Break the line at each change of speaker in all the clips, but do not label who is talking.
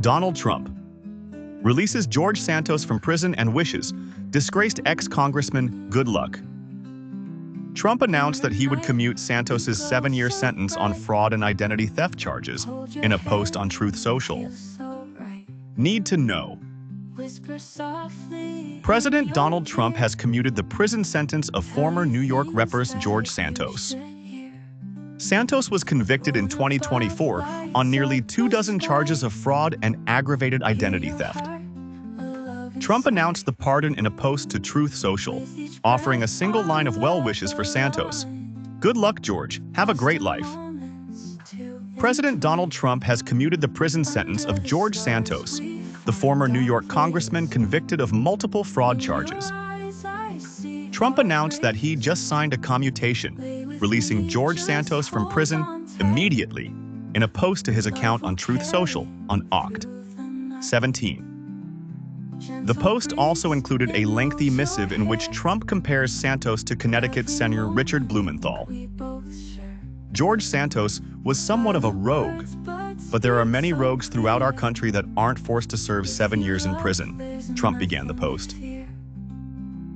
Donald Trump releases George Santos from prison and wishes disgraced ex-Congressman good luck. Trump announced that he would commute Santos's 7-year sentence on fraud and identity theft charges in a post on Truth Social. Need to know. President Donald Trump has commuted the prison sentence of former New York Representative George Santos. Santos was convicted in 2024 on nearly 24 charges of fraud and aggravated identity theft. Trump announced the pardon in a post to Truth Social, offering a single line of well wishes for Santos. Good luck, George. Have a great life. President Donald Trump has commuted the prison sentence of George Santos, the former New York congressman convicted of multiple fraud charges. Trump announced that he just signed a commutation, releasing George Santos from prison immediately in a post to his account on Truth Social on Oct. 17. The post also included a lengthy missive in which Trump compares Santos to Connecticut Senator Richard Blumenthal. George Santos was somewhat of a rogue, but there are many rogues throughout our country that aren't forced to serve 7 years in prison, Trump began the post.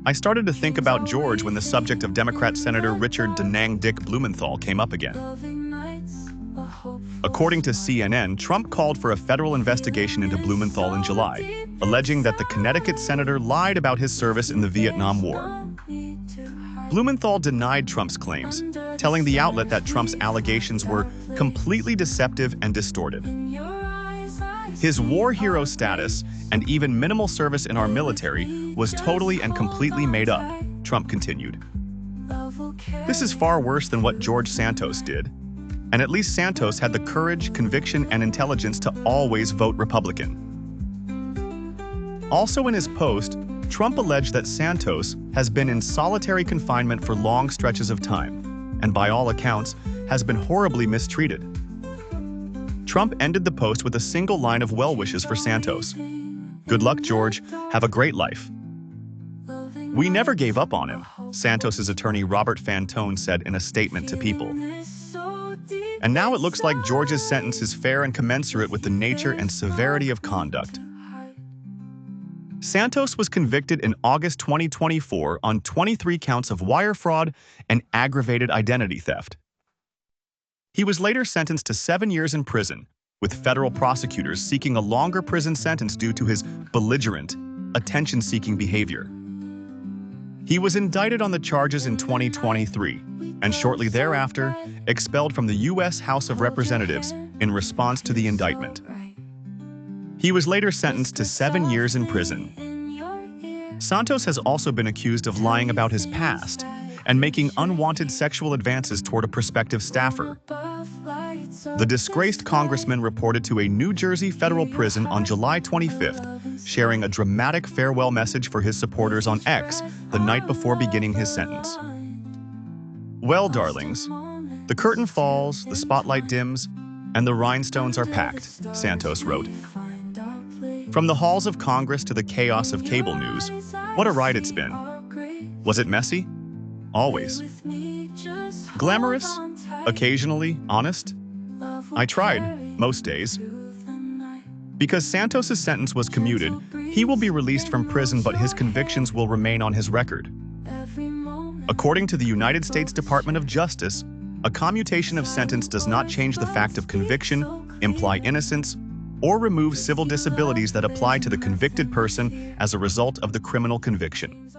I started to think about George when the subject of Democrat Senator Richard Dick Blumenthal came up again. According to CNN, Trump called for a federal investigation into Blumenthal in July, alleging that the Connecticut senator lied about his service in the Vietnam War. Blumenthal denied Trump's claims, telling the outlet that Trump's allegations were completely deceptive and distorted. His war hero status and even minimal service in our military was totally and completely made up, Trump continued. This is far worse than what George Santos did, and at least Santos had the courage, conviction, and intelligence to always vote Republican. Also in his post, Trump alleged that Santos has been in solitary confinement for long stretches of time, and by all accounts, has been horribly mistreated. Trump ended the post with a single line of well wishes for Santos. Good luck, George. Have a great life. We never gave up on him, Santos's attorney Robert Fantone said in a statement to People. And now it looks like George's sentence is fair and commensurate with the nature and severity of conduct. Santos was convicted in August 2024 on 23 counts of wire fraud and aggravated identity theft. He was later sentenced to 7 years in prison, with federal prosecutors seeking a longer prison sentence due to his belligerent, attention-seeking behavior. He was indicted on the charges in 2023, and shortly thereafter, expelled from the U.S. House of Representatives in response to the indictment. He was later sentenced to 7 years in prison. Santos has also been accused of lying about his past and making unwanted sexual advances toward a prospective staffer. The disgraced congressman reported to a New Jersey federal prison on July 25th, sharing a dramatic farewell message for his supporters on X the night before beginning his sentence. Well, darlings, the curtain falls, the spotlight dims, and the rhinestones are packed, Santos wrote. From the halls of Congress to the chaos of cable news, what a ride it's been. Was it messy? Always. Glamorous? Occasionally honest? I tried, most days. Because Santos's sentence was commuted, he will be released from prison, but his convictions will remain on his record. According to the United States Department of Justice, a commutation of sentence does not change the fact of conviction, imply innocence, or remove civil disabilities that apply to the convicted person as a result of the criminal conviction.